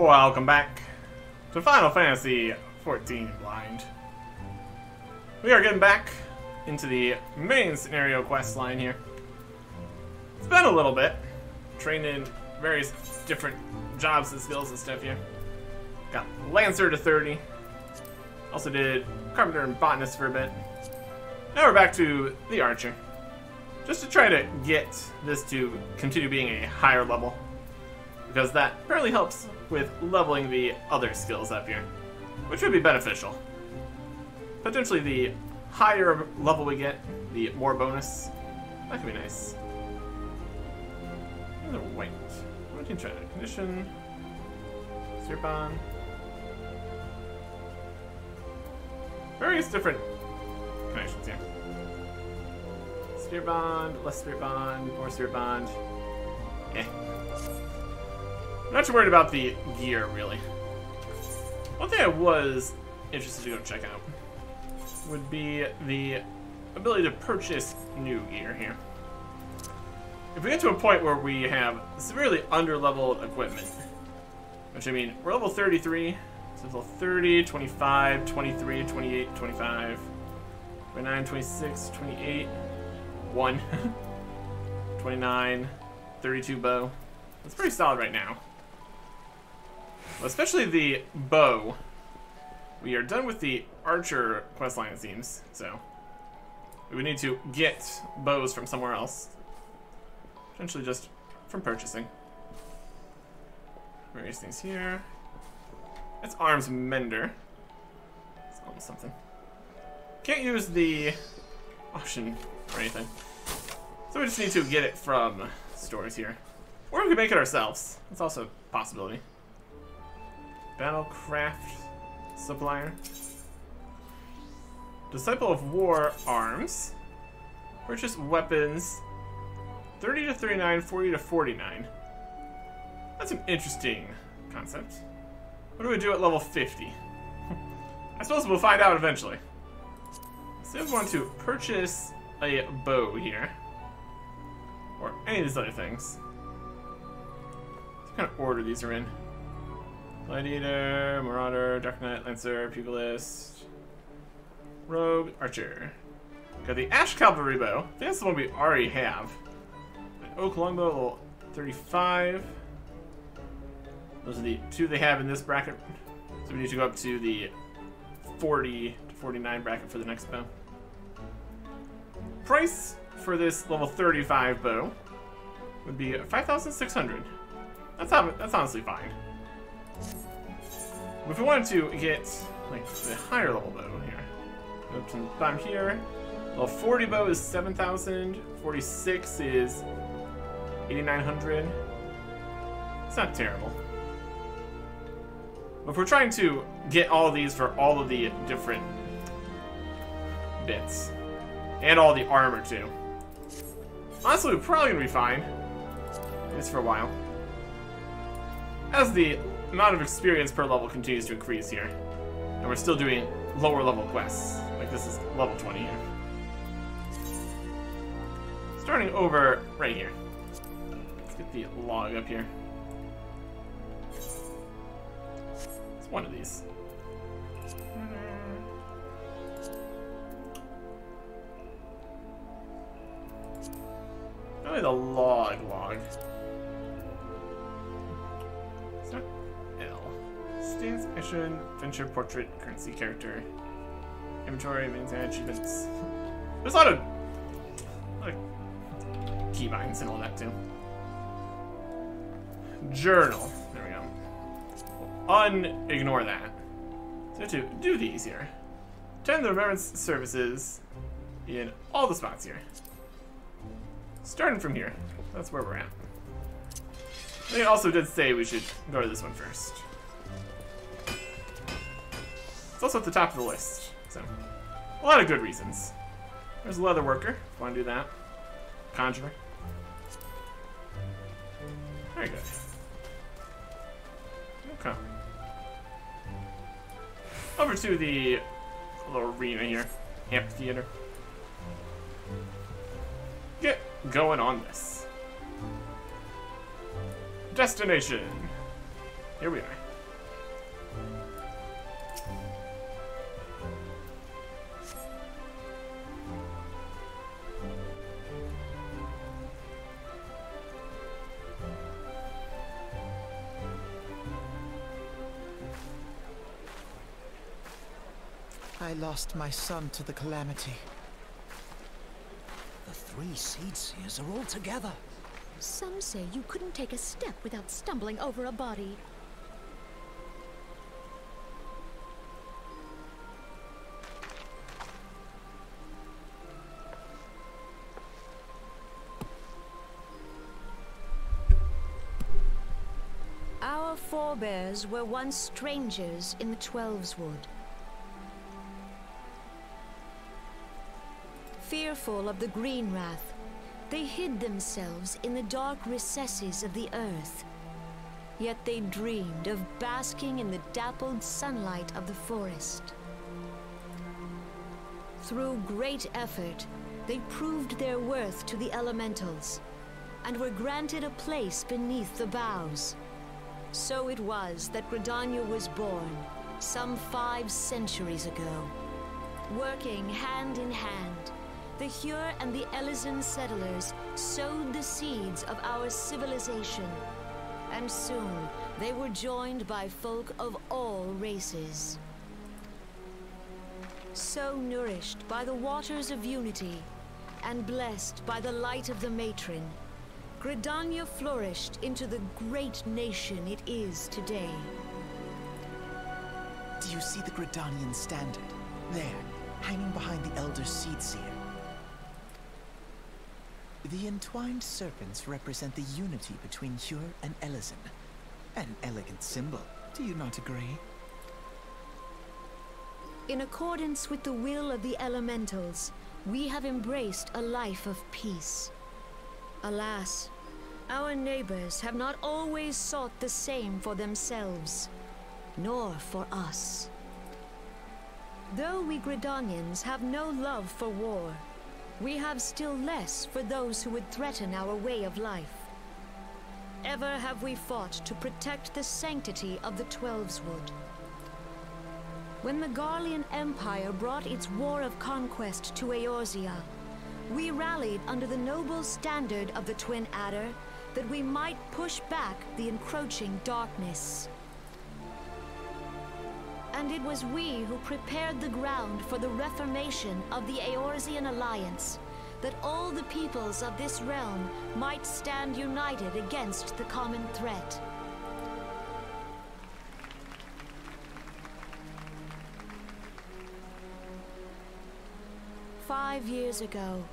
Welcome back to Final Fantasy XIV Blind. We are getting back into the main scenario quest line here. It's been a little bit, training various different jobs and skills and stuff here. Got Lancer to 30. Also did Carpenter and Botanist for a bit. Now we're back to the Archer. Just to try to get this to continue being a higher level. Because that apparently helps with leveling the other skills up here, which would be beneficial. Potentially the higher level we get, the more bonus. That could be nice. Another white. What can you try? Condition. Sirpon. Various different connections here. Spirit Bond, less Spirit Bond, more Spirit Bond. Eh. I'm not too worried about the gear, really. One thing I was interested to go check out would be the ability to purchase new gear here. If we get to a point where we have severely under-leveled equipment, which I mean, we're level 33, so level 30, 25, 23, 28, 25, 29, 26, 28, 1, 29, 32 bow. That's pretty solid right now. Well, especially the bow. We are done with the Archer questline, it seems, so we would need to get bows from somewhere else. Potentially just from purchasing. Various things here. That's Arms Mender. It's almost something. Can't use the auction or anything. So we just need to get it from stores here. Or we can make it ourselves. That's also a possibility. Battlecraft supplier. Disciple of War arms. Purchase weapons 30 to 39, 40 to 49. That's an interesting concept. What do we do at level 50? I suppose we'll find out eventually. So if we want to purchase a bow here, or any of these other things. What kind of order these are in? Gladiator, Marauder, Dark Knight, Lancer, Pugilist, Rogue, Archer. Got the Ash Cavalry Bow. I think that's the one we already have. An Oak Longbow, level 35. Those are the two they have in this bracket. So we need to go up to the 40 to 49 bracket for the next bow. Price for this level 35 bow would be 5,600. That's honestly fine. If we wanted to get like the higher level bow here, go up to the bottom here. Level 40 bow is 7,000. 46 is 8,900. It's not terrible. But if we're trying to get all of these for all of the different bits, and all the armor too, honestly, we're probably gonna be fine. At least for a while. As the amount of experience per level continues to increase here, and we're still doing lower level quests. Like this is level 20 here. Starting over right here. Let's get the log up here. It's one of these. Probably the log. It's not L. Stance, mission, venture, portrait, currency, character, inventory, mains, and achievements. There's a lot of keybinds and all that too. Journal. There we go. We'll ignore that. So to do these here. Attend the remembrance services in all the spots here. Starting from here. That's where we're at. They also did say we should go to this one first. It's also at the top of the list. So, a lot of good reasons. There's a leather worker, if you want to do that. Conjurer. Very good. Okay. Over to the little arena here. Amphitheater. Get going on this. Destination. Here we are. I lost my son to the calamity. The 3 Seed Seers are all together. Some say you couldn't take a step without stumbling over a body. Our forebears were once strangers in the Twelveswood. Fearful of the Green Wrath, they hid themselves in the dark recesses of the earth. Yet they dreamed of basking in the dappled sunlight of the forest. Through great effort, they proved their worth to the elementals, and were granted a place beneath the boughs. So it was that Gridania was born, some 5 centuries ago. Working hand in hand, the Hyur and the Elysian settlers sowed the seeds of our civilization, and soon they were joined by folk of all races. So nourished by the waters of unity, and blessed by the light of the matron, Gridania flourished into the great nation it is today. Do you see the Gridanian standard? There, hanging behind the Elder Seedseer. The entwined serpents represent the unity between Hyur and Elysian. An elegant symbol, do you not agree? In accordance with the will of the elementals, we have embraced a life of peace. Alas, our neighbors have not always sought the same for themselves, nor for us. Though we Gridanians have no love for war, we have still less for those who would threaten our way of life. Ever have we fought to protect the sanctity of the Twelveswood. When the Garlean Empire brought its war of conquest to Eorzea, we rallied under the noble standard of the Twin Adder that we might push back the encroaching darkness. And it was we who prepared the ground for the reformation of the Eorzean Alliance, that all the peoples of this realm might stand united against the common threat. "5 years ago,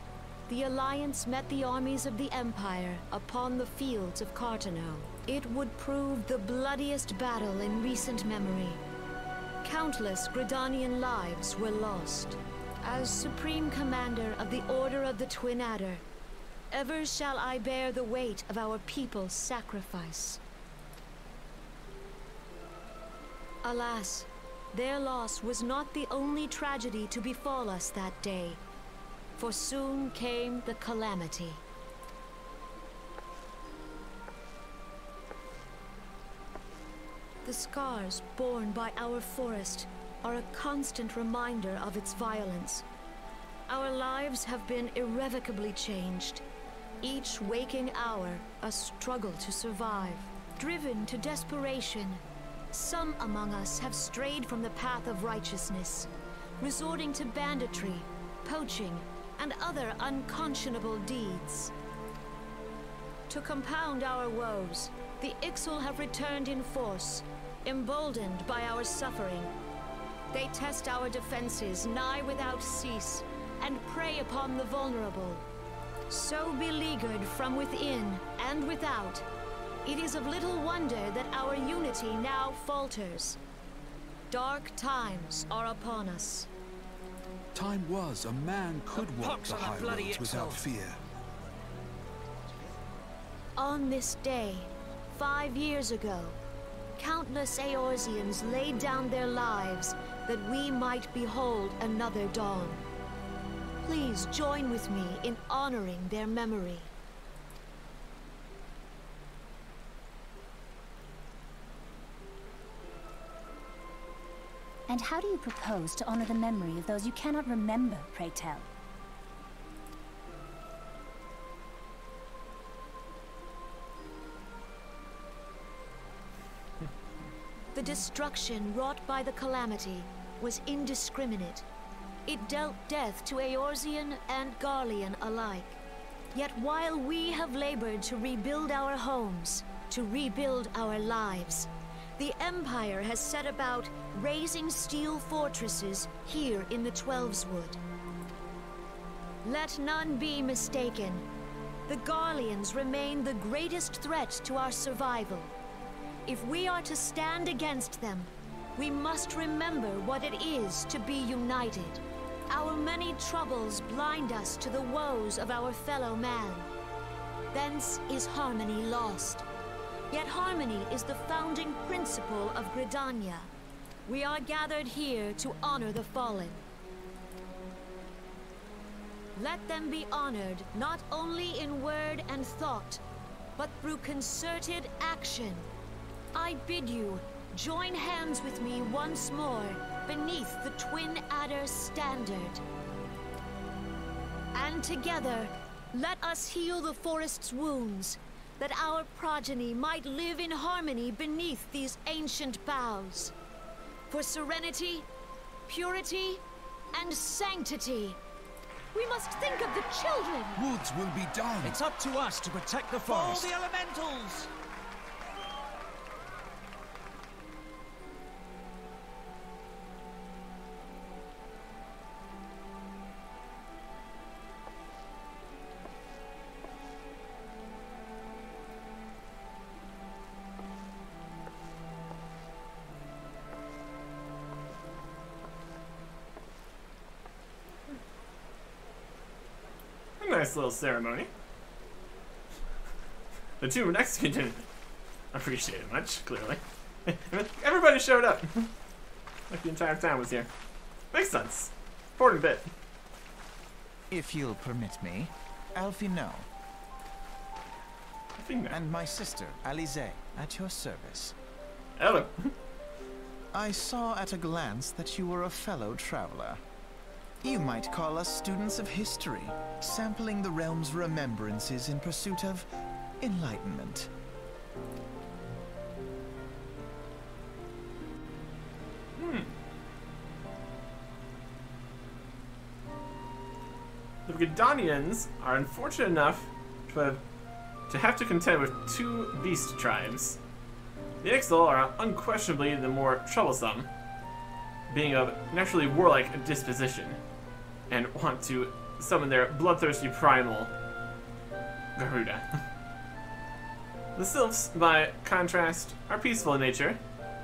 the Alliance met the armies of the Empire upon the fields of Cartano. It would prove the bloodiest battle in recent memory. Countless Gridanian lives were lost. As Supreme Commander of the Order of the Twin Adder, ever shall I bear the weight of our people's sacrifice. Alas, their loss was not the only tragedy to befall us that day, for soon came the calamity. The scars borne by our forest are a constant reminder of its violence. Our lives have been irrevocably changed. Each waking hour, a struggle to survive. Driven to desperation, some among us have strayed from the path of righteousness, resorting to banditry, poaching, and other unconscionable deeds. To compound our woes, the Ixal have returned in force, emboldened by our suffering. They test our defenses nigh without cease, and prey upon the vulnerable. So beleaguered from within and without, it is of little wonder that our unity now falters. Dark times are upon us. Time was a man could walk the high roads without fear. On this day, 5 years ago, countless Eorzeans laid down their lives that we might behold another dawn. Please join with me in honoring their memory. And how do you propose to honor the memory of those you cannot remember, pray tell? The destruction wrought by the calamity was indiscriminate. It dealt death to Eorzean and Garlean alike. Yet while we have labored to rebuild our homes, to rebuild our lives, the Empire has set about raising steel fortresses here in the Twelveswood. Let none be mistaken. The Garleans remain the greatest threat to our survival. If we are to stand against them, we must remember what it is to be united. Our many troubles blind us to the woes of our fellow man. Thence is harmony lost. Yet harmony is the founding principle of Gridania. We are gathered here to honor the fallen. Let them be honored not only in word and thought, but through concerted action. I bid you, join hands with me once more beneath the Twin Adder's standard. And together, let us heal the forest's wounds, that our progeny might live in harmony beneath these ancient boughs. For serenity, purity, and sanctity, we must think of the children! Woods will be done. It's up to us to protect the Follow forest. the elementals! A nice little ceremony. The two next to me didn't appreciate it much, clearly. Everybody showed up. Like the entire town was here. Makes sense. Important bit. If you'll permit me, Alfino, I think that. and my sister, Alize, at your service. Hello. I saw at a glance that you were a fellow traveler. You might call us students of history, sampling the realm's remembrances in pursuit of enlightenment. The Gridanians are unfortunate enough to have to contend with two beast tribes. The Ixal are unquestionably the more troublesome, being of naturally warlike disposition, and want to summon their bloodthirsty primal, Garuda. The Sylphs, by contrast, are peaceful in nature,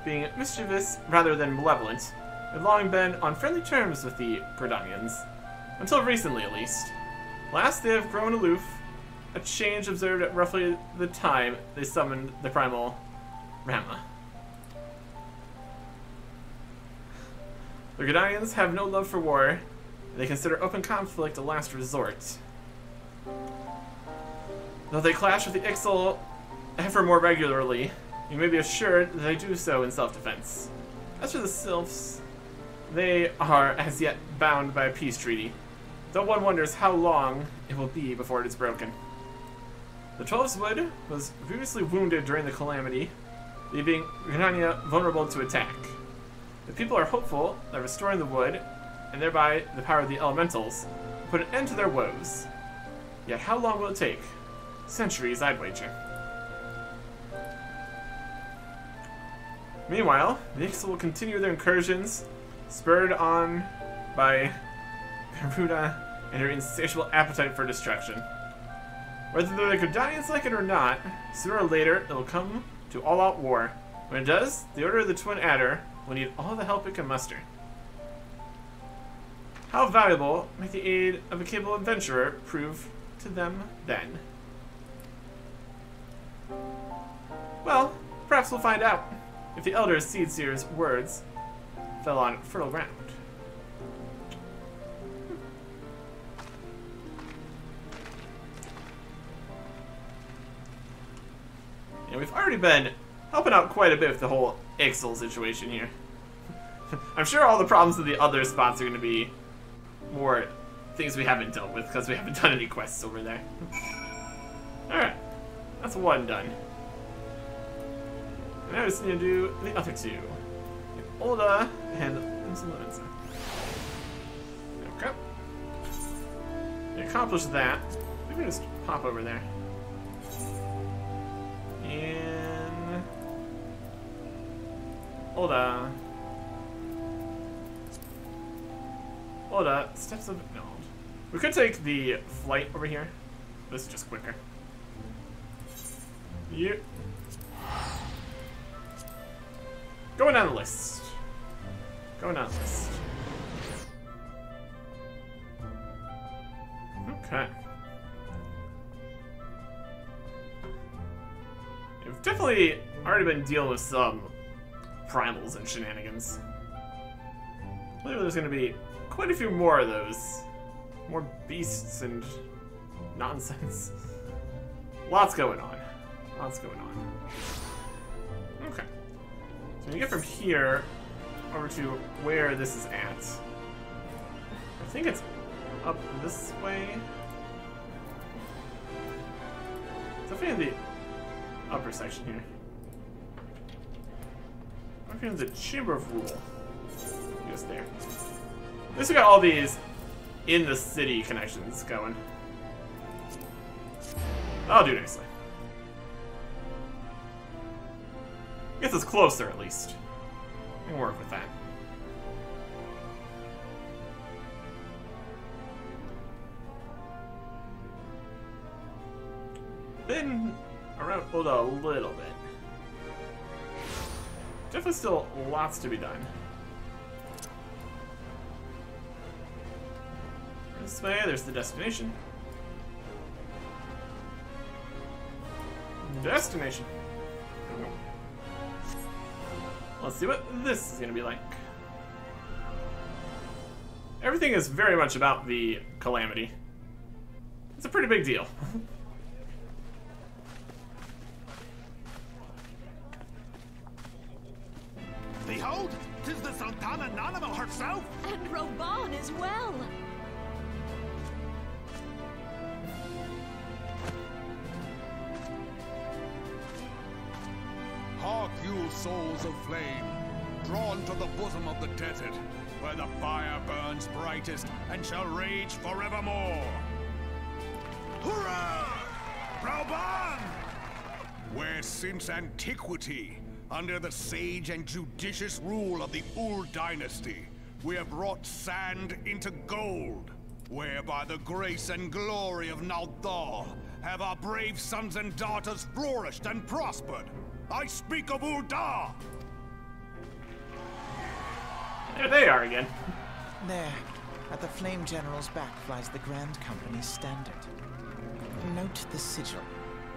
being mischievous rather than malevolent, have long been on friendly terms with the Gridanians, until recently at least. Last they have grown aloof, a change observed at roughly the time they summoned the primal Rama. The Gridanians have no love for war. They consider open conflict a last resort. Though they clash with the Ixal ever more regularly, you may be assured that they do so in self-defense. As for the Sylphs, they are as yet bound by a peace treaty, though one wonders how long it will be before it is broken. The Twelveswood was grievously wounded during the calamity, leaving Gridania vulnerable to attack. The people are hopeful that restoring the wood, and thereby the power of the elementals, will put an end to their woes. Yet how long will it take? Centuries, I'd wager. Meanwhile, the Ixal will continue their incursions, spurred on by Garuda and her insatiable appetite for destruction. Whether the Gridanians like it or not, sooner or later it will come to all-out war. When it does, the Order of the Twin Adder will need all the help it can muster. How valuable might the aid of a capable adventurer prove to them then? Well, perhaps we'll find out if the Elder Seedseer's words fell on fertile ground. Yeah, we've already been helping out quite a bit with the whole Ixal situation here. I'm sure all the problems of the other spots are going to be more things we haven't dealt with because we haven't done any quests over there. Alright, that's one done. And now we just need to do the other two. Ulda and Insolence. Okay. We accomplished that. We can just pop over there. And Ulda. Ulda, steps of no. We could take the flight over here. This is just quicker. You going down the list. Going down the list. Okay. We've definitely already been dealing with some primals and shenanigans. I believe there's going to be quite a few more of those. More beasts and nonsense. Lots going on. Lots going on. Okay. So you get from here over to where this is at. I think it's up this way. It's definitely in the upper section here. I'm in the Chamber of Rule. Just there. At least we got all these in the city connections going. That'll do nicely. Gets us closer at least. We can work with that. Been around Ulda a little bit. Definitely still lots to be done. This way, there's the destination. Destination. Let's see what this is gonna be like. Everything is very much about the calamity. It's a pretty big deal. Behold, 'tis the Sultana Nanamo herself! And Roban as well! Hark you, souls of flame, drawn to the bosom of the desert, where the fire burns brightest and shall rage forevermore. Hurrah! Roban! Where since antiquity, under the sage and judicious rule of the Ul dynasty, we have wrought sand into gold, where by the grace and glory of Naldal have our brave sons and daughters flourished and prospered. I speak of Ul'dah! There they are again. There, at the Flame General's back flies the Grand Company's standard. Note the sigil.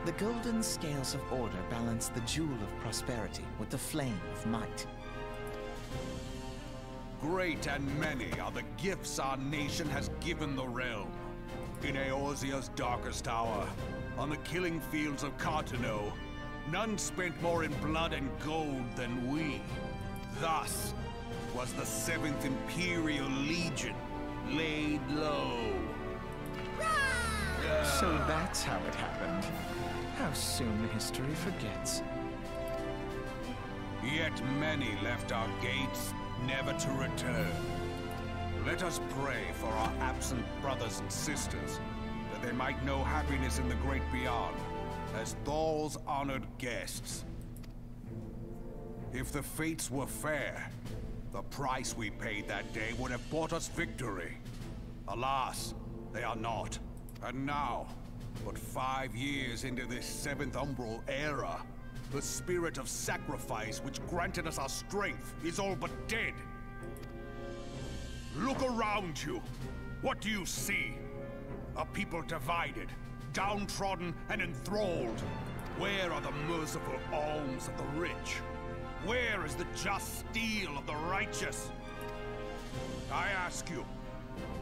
The golden scales of order balance the jewel of prosperity with the flame of might. Great and many are the gifts our nation has given the realm. In Eorzea's darkest hour, on the killing fields of Cartano, none spent more in blood and gold than we. Thus was the 7th Imperial Legion laid low. So that's how it happened. How soon history forgets. Yet many left our gates, never to return. Let us pray for our absent brothers and sisters, that they might know happiness in the great beyond, as Thal's honored guests. If the fates were fair, the price we paid that day would have bought us victory. Alas, they are not. And now, but 5 years into this 7th Umbral era, the spirit of sacrifice which granted us our strength is all but dead. Look around you. What do you see? A people divided, downtrodden and enthralled. Where are the merciful alms of the rich? Where is the just steel of the righteous? I ask you,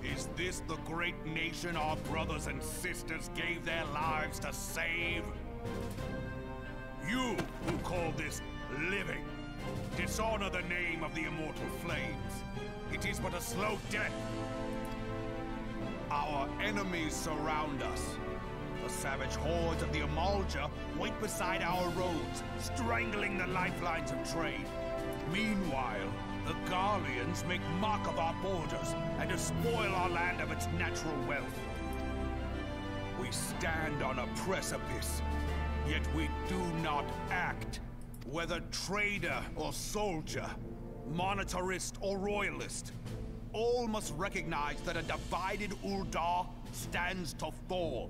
is this the great nation our brothers and sisters gave their lives to save? You who call this living, dishonor the name of the immortal flames. It is but a slow death. Our enemies surround us. The savage hordes of the Amalja wait beside our roads, strangling the lifelines of trade. Meanwhile, Meanwhile, the Garleans make mock of our borders and despoil our land of its natural wealth. We stand on a precipice, yet we do not act. Whether trader or soldier, monetarist or royalist, all must recognize that a divided Uldar stands to fall.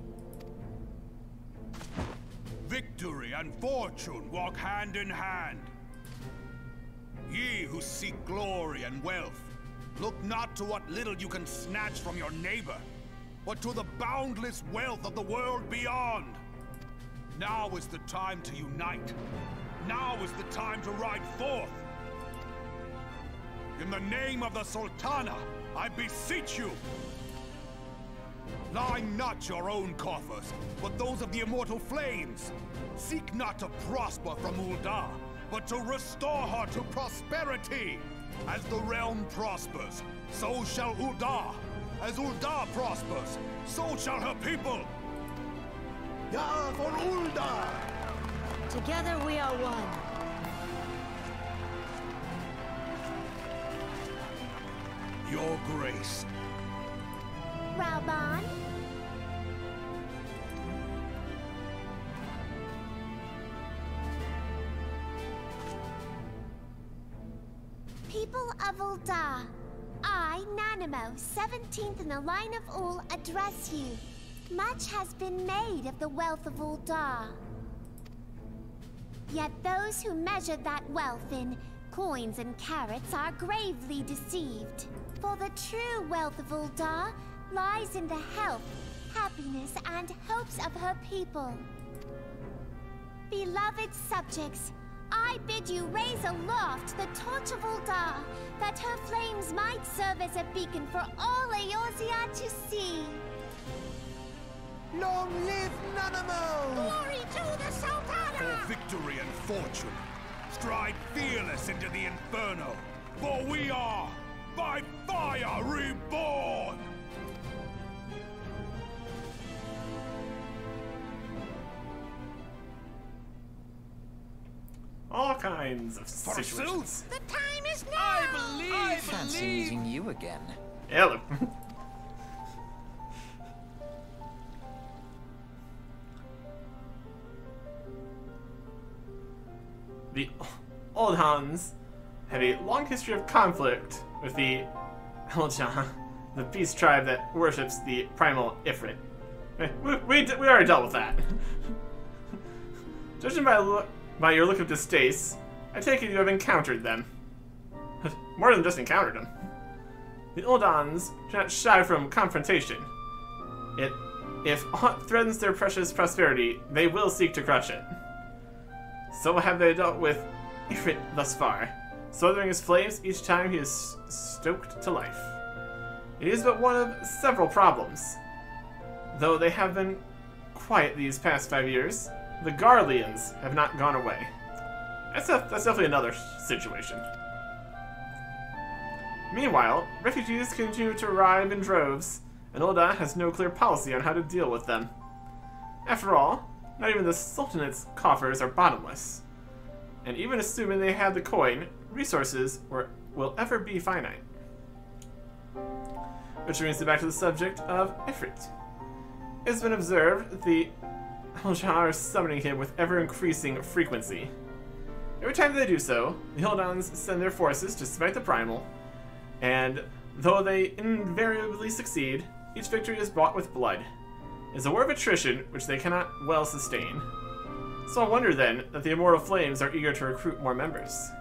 Victory and fortune walk hand in hand. Ye who seek glory and wealth, look not to what little you can snatch from your neighbor, but to the boundless wealth of the world beyond. Now is the time to unite. Now is the time to ride forth. In the name of the Sultana, I beseech you. Line not your own coffers, but those of the immortal flames. Seek not to prosper from Uldar, but to restore her to prosperity. As the realm prospers, so shall Uldar. As Uldar prospers, so shall her people. Ja for Uldar! Together we are one. Your grace. Rauban? People of Uldar, I, Nanimo, 17th in the line of Ul, address you. Much has been made of the wealth of Uldar. Yet those who measure that wealth in coins and carats are gravely deceived. For the true wealth of Uldar lies in the health, happiness, and hopes of her people. Beloved subjects, I bid you raise aloft the torch of Uldar, that her flames might serve as a beacon for all Eorzea to see. Long live Nanamo! Glory to the Sultana! For victory and fortune, stride fearless into the inferno, for we are, by fire, reborn! All kinds of situations. The time is now! Fancy meeting you again. Yeah, look. The Old Hans have a long history of conflict with the Elja, the beast tribe that worships the primal Ifrit. We already dealt with that. Judging by your look of distaste, I take it you have encountered them. More than just encountered them. The Uldans do not shy from confrontation. If aught threatens their precious prosperity, they will seek to crush it. So have they dealt with Ifrit thus far, smothering his flames each time he is stoked to life. It is but one of several problems. Though they have been quiet these past 5 years, the Garleans have not gone away. That's definitely another situation. Meanwhile, refugees continue to arrive in droves, and Ul'dah has no clear policy on how to deal with them. After all, not even the Sultanate's coffers are bottomless. And even assuming they had the coin, resources will ever be finite. Which brings me back to the subject of Ifrit. It's been observed that the Elja are summoning him with ever-increasing frequency. Every time they do so, the Hildans send their forces to smite the Primal, and though they invariably succeed, each victory is bought with blood. It's a war of attrition which they cannot well sustain. So I wonder then that the Immortal Flames are eager to recruit more members.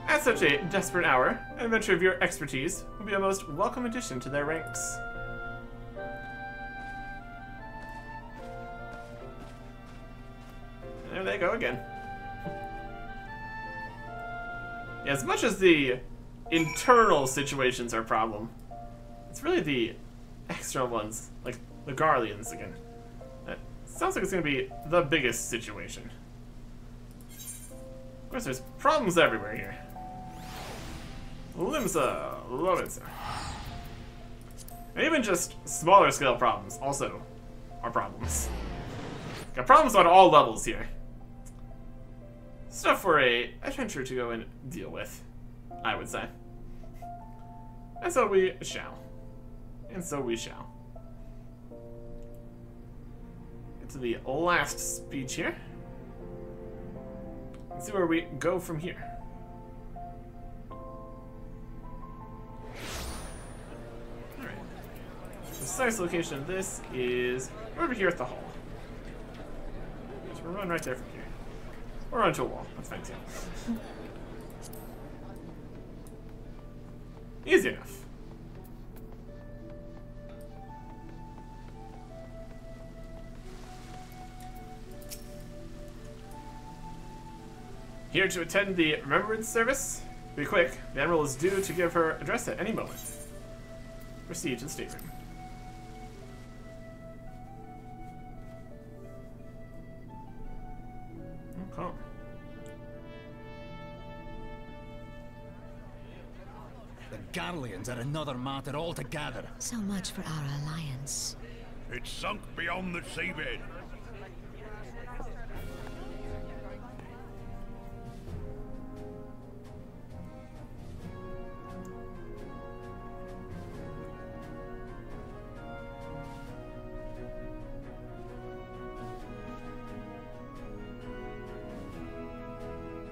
At such a desperate hour, an adventure of your expertise will be a most welcome addition to their ranks. There they go again. Yeah, as much as the internal situations are a problem, it's really the external ones, like the Garleans again. That sounds like it's going to be the biggest situation. Of course, there's problems everywhere here. Limsa, Lorenza. And even just smaller scale problems also are problems. Got problems on all levels here. Stuff for a adventurer to go and deal with, I would say. And so we shall. And so we shall. Get to the last speech here. Let's see where we go from here. Alright. The precise location of this is over here at the hall. So we'll run right there from here. Or run to a wall. That's fine too. Easy enough. Here to attend the remembrance service. Be quick, the Admiral is due to give her address at any moment. Proceed to the stateroom. Okay. The Garleans are another matter altogether. So much for our alliance. It's sunk beyond the seabed.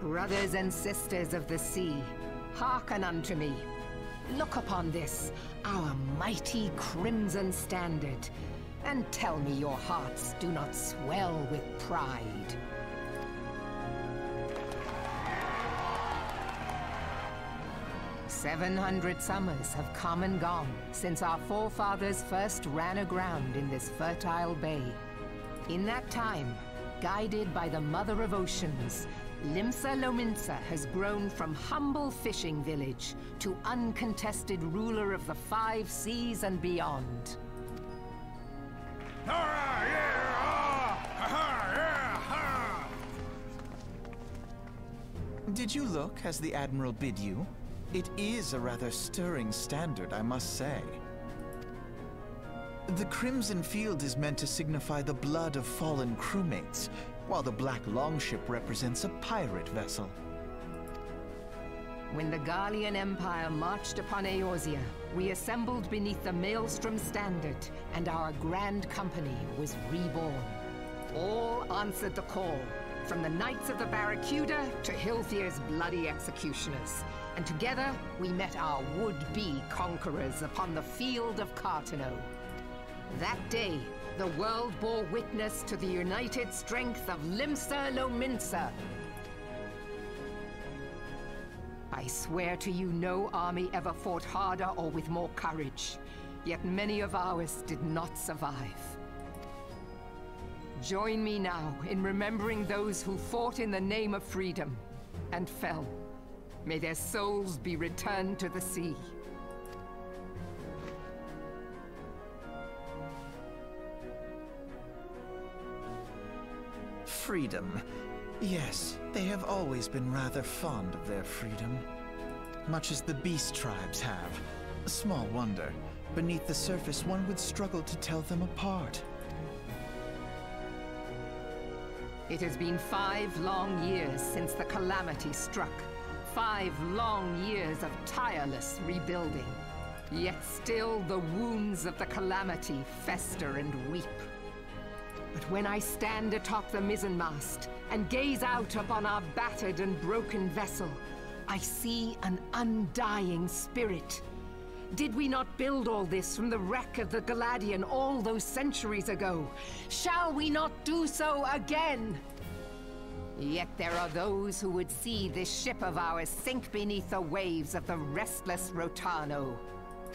Brothers and sisters of the sea, hearken unto me. Look upon this, our mighty crimson standard, and tell me your hearts do not swell with pride. "700 summers have come and gone since our forefathers first ran aground in this fertile bay. In that time, guided by the Mother of Oceans, Limsa Lominsa has grown from humble fishing village to uncontested ruler of the 5 seas and beyond. Did you look as the Admiral bid you? It is a rather stirring standard, I must say. The crimson field is meant to signify the blood of fallen crewmates, while the black longship represents a pirate vessel. When the Garlean Empire marched upon Eorzea, we assembled beneath the Maelstrom standard, and our grand company was reborn. All answered the call, from the Knights of the Barracuda to Hilthier's bloody executioners. And together, we met our would-be conquerors upon the field of Cartano. That day, the world bore witness to the united strength of Limsa Lominsa. I swear to you no army ever fought harder or with more courage, yet many of ours did not survive. Join me now in remembering those who fought in the name of freedom and fell. May their souls be returned to the sea. Freedom. Yes, they have always been rather fond of their freedom. Much as the beast tribes have. Small wonder. Beneath the surface, one would struggle to tell them apart. It has been 5 long years since the calamity struck. 5 long years of tireless rebuilding. Yet still the wounds of the calamity fester and weep. But when I stand atop the mizzenmast and gaze out upon our battered and broken vessel, I see an undying spirit. Did we not build all this from the wreck of the Galadian all those centuries ago? Shall we not do so again? Yet there are those who would see this ship of ours sink beneath the waves of the restless Rotano.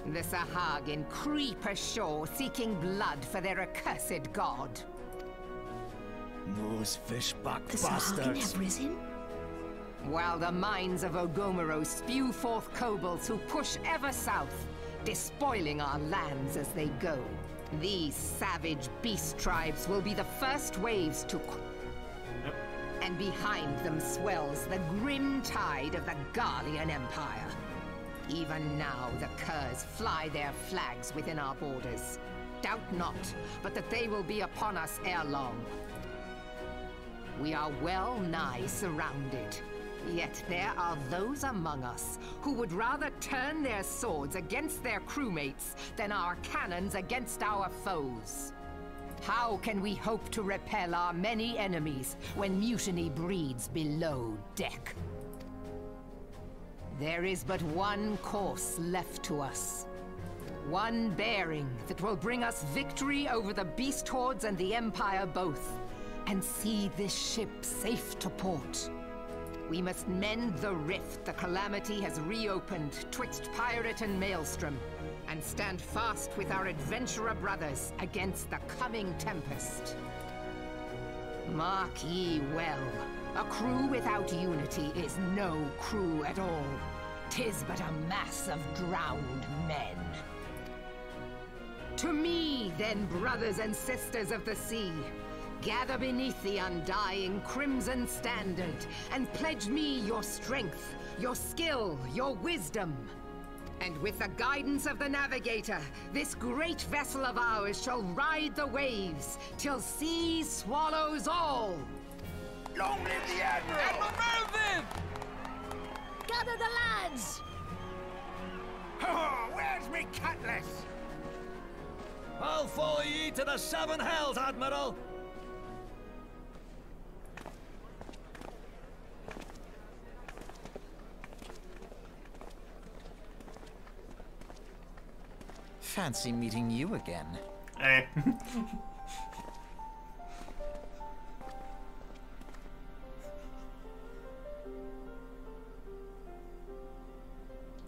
The Sahagin creep ashore seeking blood for their accursed god. Those fishback The Sahagin have risen? While the mines of Ogomoro spew forth kobolds who push ever south, despoiling our lands as they go. These savage beast tribes will be the first waves to... And behind them swells the grim tide of the Garlean Empire. Even now the curs fly their flags within our borders. Doubt not, but that they will be upon us ere long. We are well nigh surrounded. Yet there are those among us who would rather turn their swords against their crewmates than our cannons against our foes. How can we hope to repel our many enemies when mutiny breeds below deck? There is but one course left to us. One bearing that will bring us victory over the beast hordes and the Empire both, and see this ship safe to port. We must mend the rift the Calamity has reopened twixt pirate and maelstrom, and stand fast with our adventurer brothers against the coming tempest. Mark ye well, a crew without unity is no crew at all. 'Tis but a mass of drowned men. To me, then, brothers and sisters of the sea, gather beneath the undying crimson standard, and pledge me your strength, your skill, your wisdom. And with the guidance of the navigator, this great vessel of ours shall ride the waves, till sea swallows all! Long live the Admiral! Admiral Mervyn! Gather the lads! Oh, where's me cutlass? I'll follow ye to the seven hells, Admiral! Fancy meeting you again. Hey.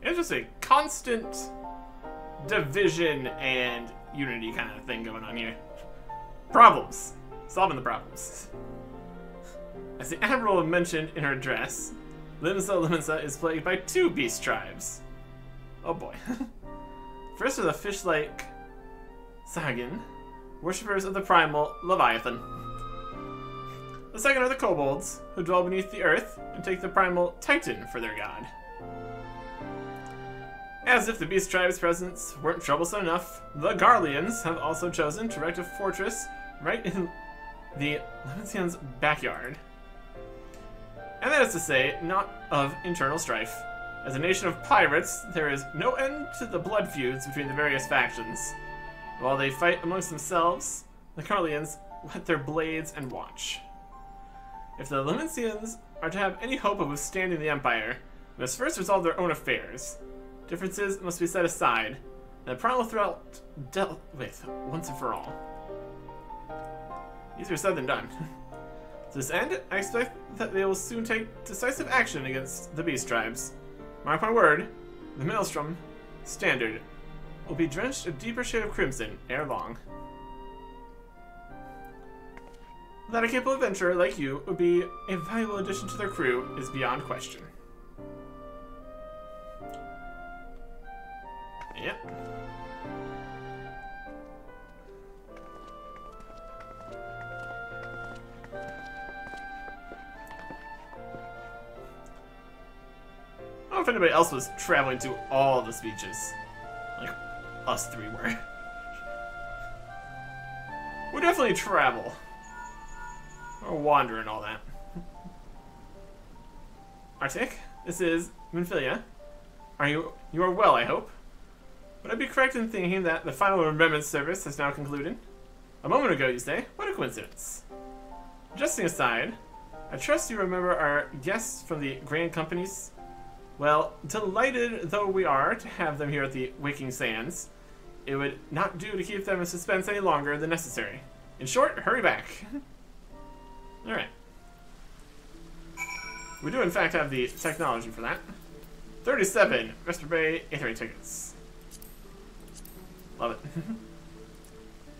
It's just a constant division and unity kind of thing going on here. Problems. Solving the problems. As the Admiral mentioned in her address, Limsa is plagued by two beast tribes. Oh boy. First are the fish-like Sagin, worshippers of the primal Leviathan. The second are the kobolds, who dwell beneath the earth and take the primal Titan for their god. As if the beast tribe's presence weren't troublesome enough, the Garleans have also chosen to erect a fortress right in the Leviathan's backyard. And that is to say, not of internal strife. As a nation of pirates, there is no end to the blood feuds between the various factions. While they fight amongst themselves, the Garleans whet their blades and watch. If the Leviathians are to have any hope of withstanding the Empire, they must first resolve their own affairs. Differences must be set aside, and the primal threat dealt with once and for all. Easier said than done. To this end, I expect that they will soon take decisive action against the beast tribes. Mark my word, the Maelstrom standard will be drenched a deeper shade of crimson ere long. That a capable adventurer like you would be a valuable addition to their crew is beyond question. Yep. I don't know if anybody else was traveling to all the speeches. Like, us three were. We definitely travel. Or wander and all that. Arctic, this is Minfilia. You are well, I hope. Would I be correct in thinking that the final remembrance service has now concluded? A moment ago, you say? What a coincidence. Jesting aside, I trust you remember our guests from the Grand Companies? Well, delighted though we are to have them here at the Waking Sands, it would not do to keep them in suspense any longer than necessary. In short, hurry back. Alright. We do in fact have the technology for that. 37 Vesper Bay Aetherite tickets. Love it.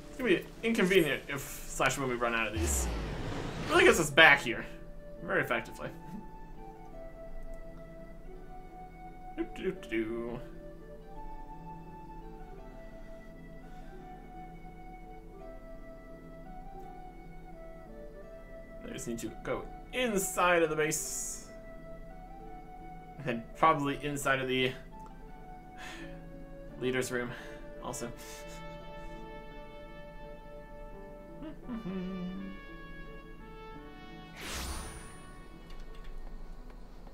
It's gonna be inconvenient if / when we run out of these. Really gets us back here. Very effectively. Do. I just need to go inside of the base. And then probably inside of the leader's room also.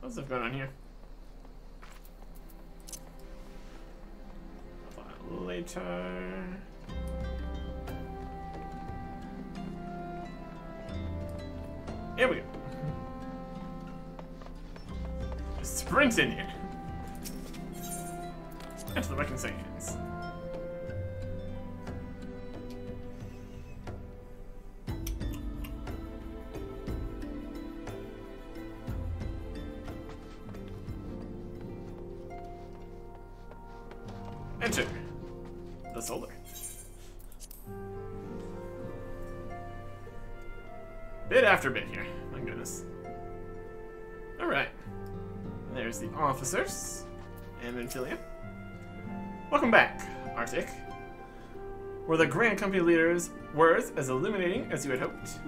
What's stuff going on here? Later. Here we go. Just sprint in here. Enter the reconciliations. Enter the solar. Bit after bit here. My goodness. Alright. There's the officers. And Amphilia. Welcome back, Arctic. Were the Grand Company leaders' words as illuminating as you had hoped?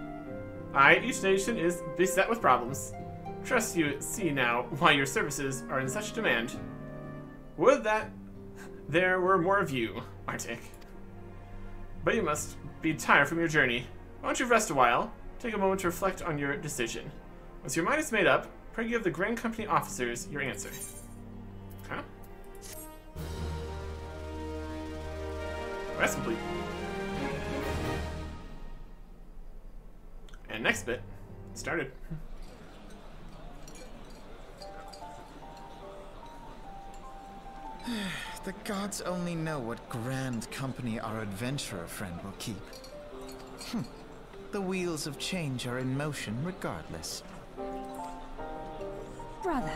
Aye, each nation is beset with problems. Trust you see now why your services are in such demand. Would that there were more of you, Arctic. But you must be tired from your journey. Why don't you rest a while? Take a moment to reflect on your decision. Once your mind is made up, pray give the Grand Company officers your answer. Okay. That's complete. And next bit started. The gods only know what grand company our adventurer friend will keep. The wheels of change are in motion regardless. Brother,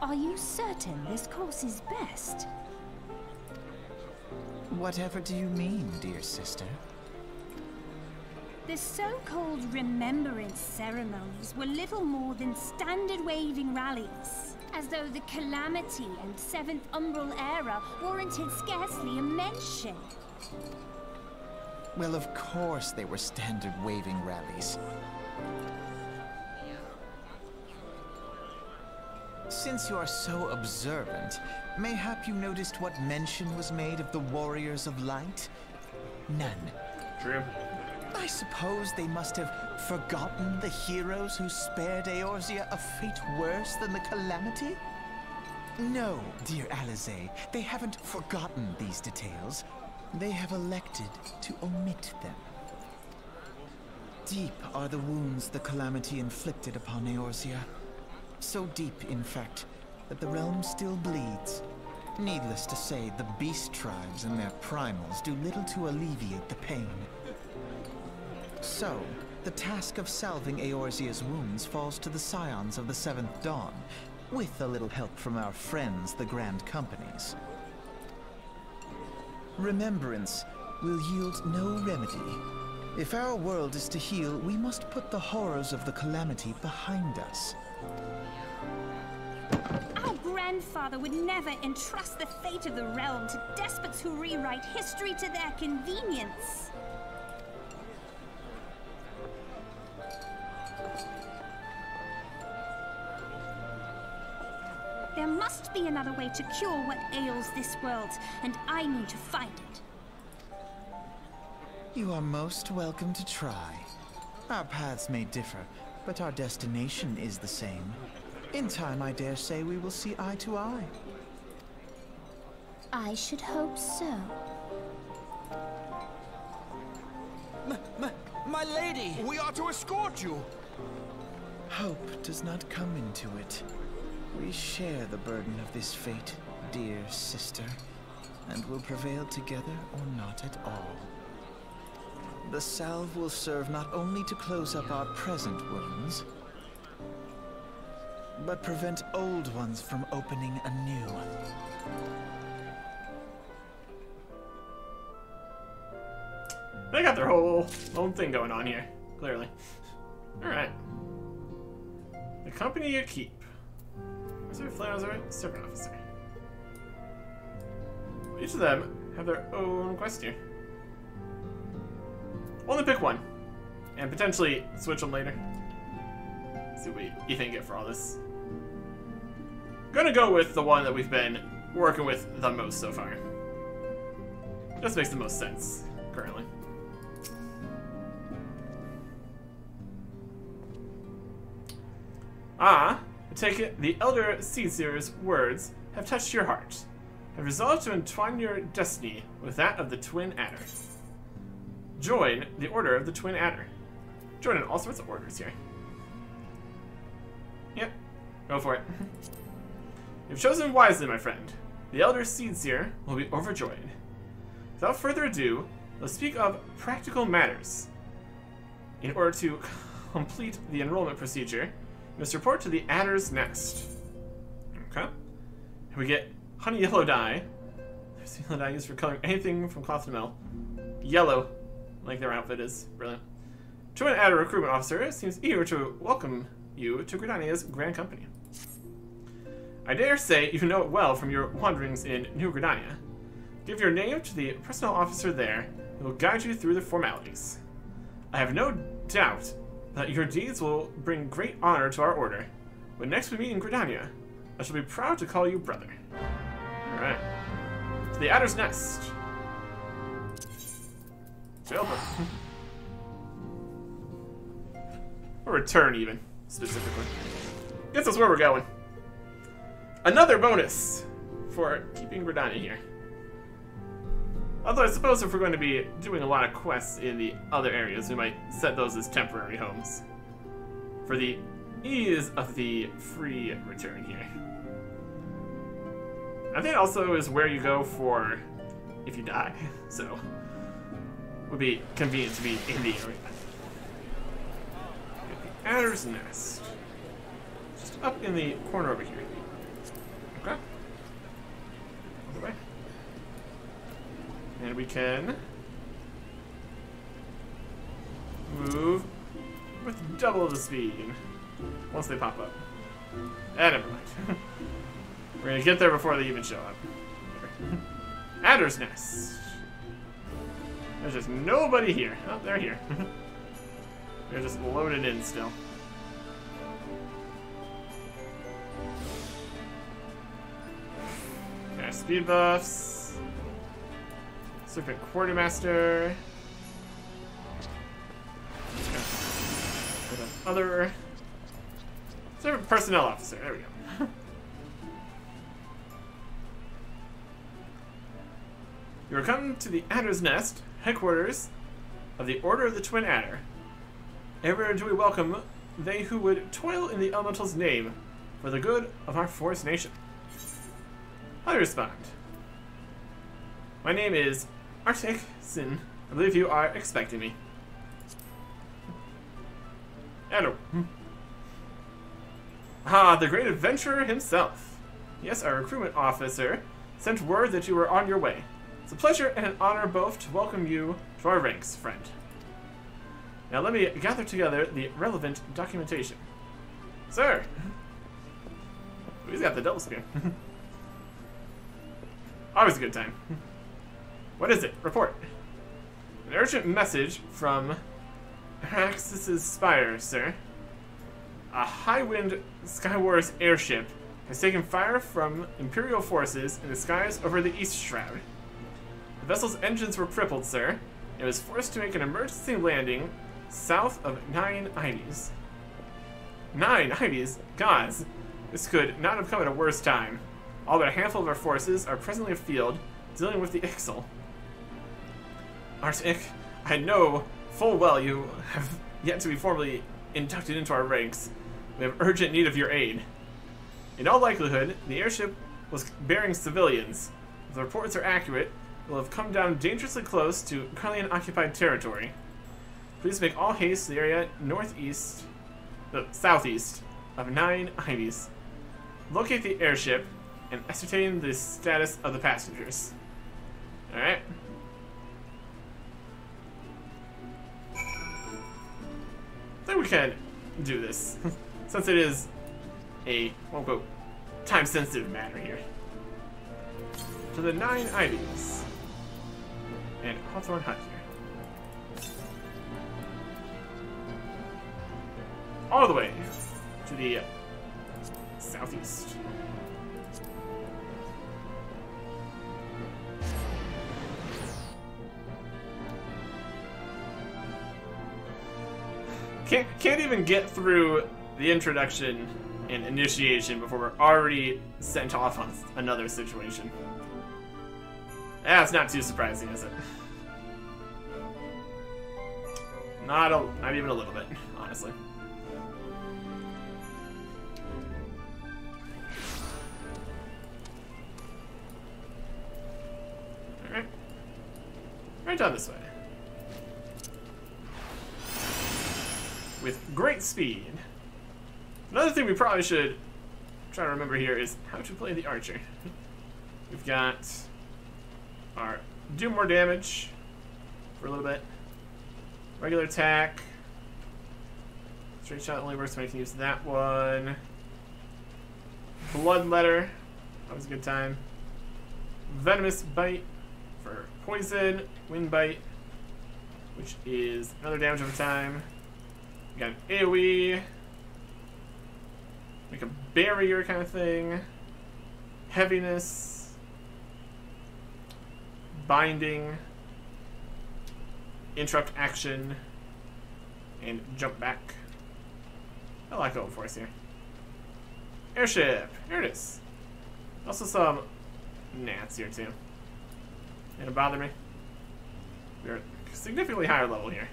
are you certain this course is best? Whatever do you mean, dear sister? The so-called remembrance ceremonies were little more than standard waving rallies, as though the Calamity and 7th Umbral era warranted scarcely a mention. Well, of course they were standard waving rallies. Since you are so observant, mayhap you noticed what mention was made of the Warriors of Light? None. True. I suppose they must have forgotten the heroes who spared Eorzea a fate worse than the Calamity? No, dear Alize, they haven't forgotten these details. They have elected to omit them. Deep are the wounds the Calamity inflicted upon Eorzea. So deep, in fact, that the realm still bleeds. Needless to say, the beast tribes and their primals do little to alleviate the pain. So, the task of salving Eorzea's wounds falls to the scions of the 7th Dawn, with a little help from our friends, the Grand Companies. Remembrance will yield no remedy. If our world is to heal, we must put the horrors of the Calamity behind us. Our grandfather would never entrust the fate of the realm to despots who rewrite history to their convenience. There must be another way to cure what ails this world, and I need to find it. You are most welcome to try. Our paths may differ, but our destination is the same. In time, I dare say we will see eye to eye. I should hope so. My lady! We are to escort you. Hope does not come into it. We share the burden of this fate, dear sister, and will prevail together or not at all. The salve will serve not only to close up our present wounds, but prevent old ones from opening anew. They got their whole own thing going on here, clearly. Alright. The company you keep. Officer, Flare Officer, Serpent Officer. Each of them have their own quest here. Only pick one, and potentially switch them later. See what you think get for all this. Gonna go with the one that we've been working with the most so far. Just makes the most sense currently. I take it the Elder Seedseer's words have touched your heart. Have resolved to entwine your destiny with that of the Twin Adder. Join the Order of the Twin Adder. Join in all sorts of orders here. Yep, go for it. You've chosen wisely, my friend. The Elder Seedseer will be overjoyed. Without further ado, let's speak of practical matters. In order to complete the enrollment procedure, you must report to the Adder's Nest. Okay. We get honey yellow dye. There's the yellow dye used for coloring anything from cloth to mill. Yellow, like their outfit is. Brilliant. Twin Adder recruitment officer seems eager to welcome you to Gridania's grand company. I dare say you know it well from your wanderings in New Gridania. Give your name to the personnel officer there, who will guide you through the formalities. I have no doubt that your deeds will bring great honor to our order. When next we meet in Gridania, I shall be proud to call you brother. Alright. To the Adder's Nest. Jailbird. Or return, even, specifically. Gets us where we're going. Another bonus for keeping Gridania here. Although I suppose if we're going to be doing a lot of quests in the other areas, we might set those as temporary homes. For the ease of the free return here. I think it also is where you go for if you die, so would be convenient to be in the area. The Adder's Nest. Just up in the corner over here. Okay. All the way. And we can move with double the speed once they pop up. Never mind. We're gonna get there before they even show up. Adder's Nest. There's just nobody here. Oh, they're here. They're just loaded in still. Okay, speed buffs. Serpent Quartermaster. Other Serpent Personnel Officer. There we go. You are come to the Adder's Nest, headquarters of the Order of the Twin Adder. Ever do we welcome they who would toil in the elemental's name for the good of our forest nation. I respond. My name is Arctic Sin. I believe you are expecting me. Hello. Ah, the great adventurer himself. Yes, our recruitment officer sent word that you were on your way. It's a pleasure and an honor both to welcome you to our ranks, friend. Now let me gather together the relevant documentation. Sir! He's got the double spear. Always a good time. What is it? Report. An urgent message from Araxis' Spire, sir. A high-wind Skywars airship has taken fire from Imperial forces in the skies over the East Shroud. The vessel's engines were crippled, sir. It was forced to make an emergency landing south of 9 Ides. 9 Ides? Gods, this could not have come at a worse time. All but a handful of our forces are presently afield, dealing with the Ixal. Arctic, I know full well you have yet to be formally inducted into our ranks. We have urgent need of your aid. In all likelihood, the airship was bearing civilians. If the reports are accurate, it will have come down dangerously close to Carlian-occupied territory. Please make all haste to the area southeast of 9 Ides. Locate the airship and ascertain the status of the passengers. Alright. I think we can do this, since it is a, quote-unquote, time-sensitive matter here. To the 9 Ides. And Hawthorne Hut here. All the way to the southeast. Can't even get through the introduction and initiation before we're already sent off on another situation. That's not too surprising, is it? Not even a little bit, honestly. Alright. Right down this way. With great speed. Another thing we probably should try to remember here is how to play the archer. We've got our do more damage for a little bit. Regular attack. Straight shot only works when I can use that one. Bloodletter. Always a good time. Venomous bite for poison. Wind bite, which is another damage over time. We got an AoE. Like a barrier kind of thing. Heaviness. Binding. Interrupt action. And jump back. I like going for us here. Airship. Here it is. Also some gnats here too. Gonna bother me. We're at a significantly higher level here.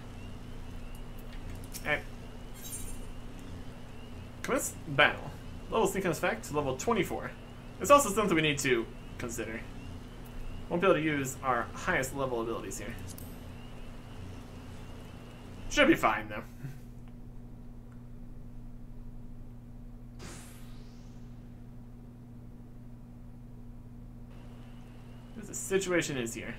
Alright. Commence battle. Level sync effect to level 24. It's also something we need to consider. Won't be able to use our highest level abilities here. Should be fine though. What the situation is here.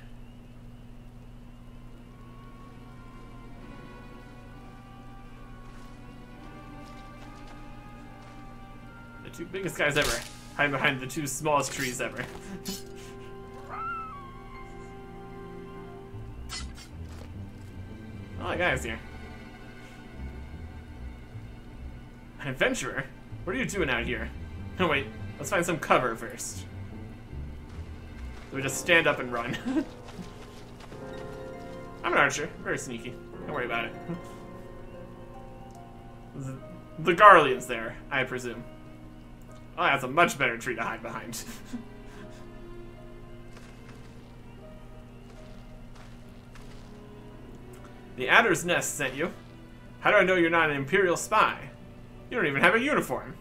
The two biggest guys ever hide behind the two smallest trees ever. Oh, that guy's here. An adventurer? What are you doing out here? No, wait. Let's find some cover first. So we just stand up and run. I'm an archer. Very sneaky. Don't worry about it. The Garlean's there, I presume. Oh, that's a much better tree to hide behind. The Adder's Nest sent you. How do I know you're not an Imperial spy? You don't even have a uniform.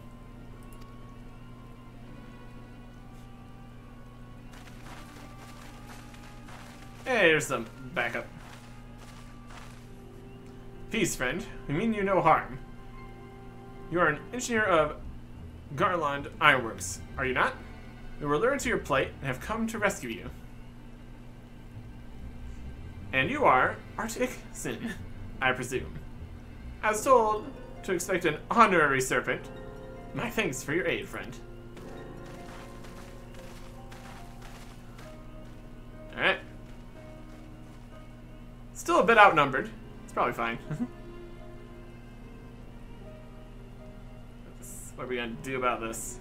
Hey, here's some backup. Peace, friend. We mean you no harm. You are an engineer of Garland Ironworks, are you not? We were lured to your plight and have come to rescue you. And you are Arctic Sin, I presume. I was told to expect an honorary serpent. My thanks for your aid, friend. Alright. Still a bit outnumbered. It's probably fine. What are we gonna do about this?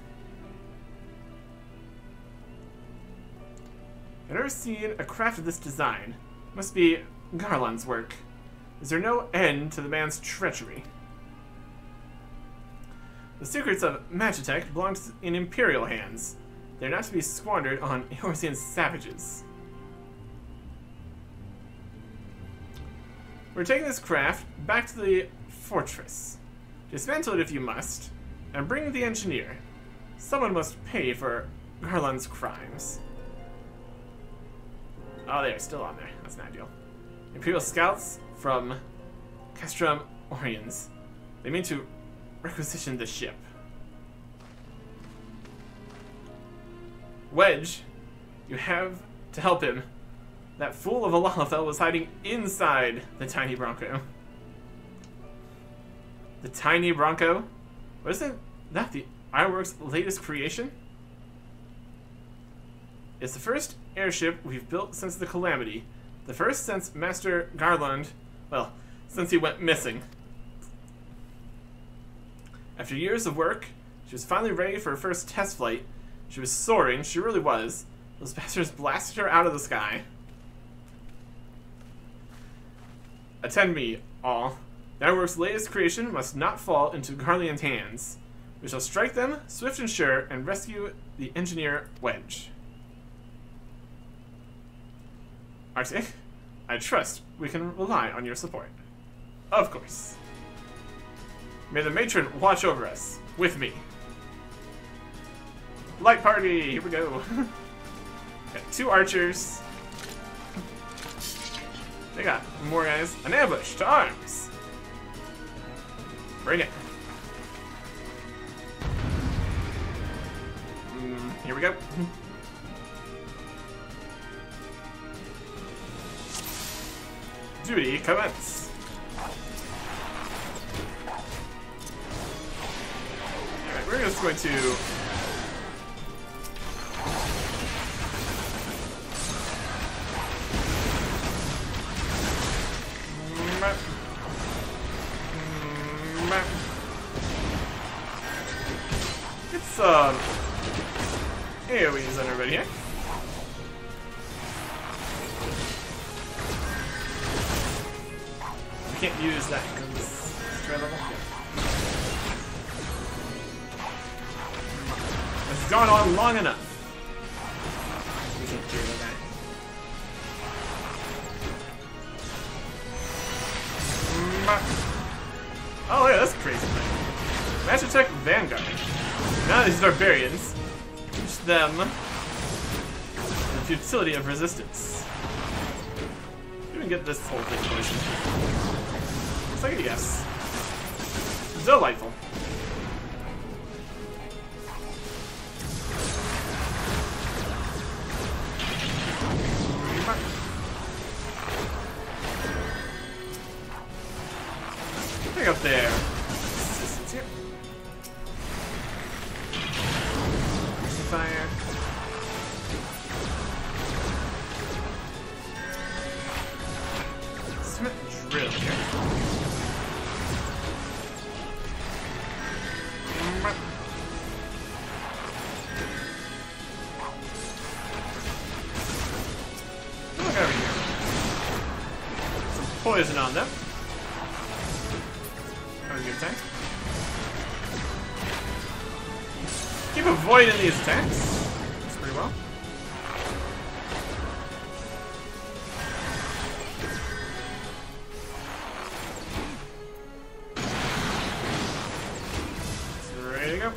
I've never seen a craft of this design. Must be Garland's work. Is there no end to the man's treachery? The secrets of Magitech belong in Imperial hands. They're not to be squandered on Eorzean savages. We're taking this craft back to the fortress. Dismantle it if you must, and bring the engineer. Someone must pay for Garland's crimes. Oh, they're still on there. That's not ideal. Imperial scouts from Castrum Oriens. They mean to requisition the ship. Wedge, you have to help him. That fool of a Lalafell was hiding inside the tiny Bronco. The tiny Bronco? Wasn't that the Ironworks' latest creation? It's the first airship we've built since the Calamity. The first since Master Garland, well, since he went missing. After years of work, she was finally ready for her first test flight. She was soaring, she really was. Those bastards blasted her out of the sky. Attend me, all. The Ironworks' latest creation must not fall into Garlean's hands. We shall strike them, swift and sure, and rescue the engineer Wedge. Arctic, I trust we can rely on your support. Of course. May the matron watch over us, with me. Light party, here we go. Got 2 archers. They got more guys. An ambush to arms. Bring it. Here we go. Duty commence. Alright, we're just going to get some AoEs on everybody here. We can't use that because it's straight level. It's gone on long enough. We can't deal with that. Oh yeah, that's crazy thing. Match attack Vanguard. Now these barbarians. Teach them the futility of resistance. Even get this whole thing going. Looks like a yes. Delightful. Pick up there. Fire. Smith drill here. Look over here. Some poison on them. That was a good time. Keep avoiding these attacks. That's pretty well. So ready to go.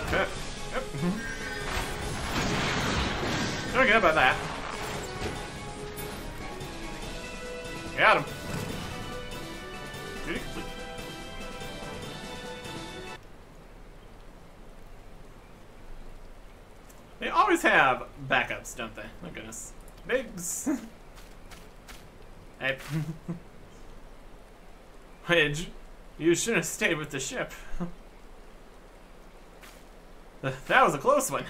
Okay. Yep. Don't get about that. Got him. Duty complete. They always have backups, don't they? My goodness. Biggs. Hey. Wedge, you should have stayed with the ship. That was a close one.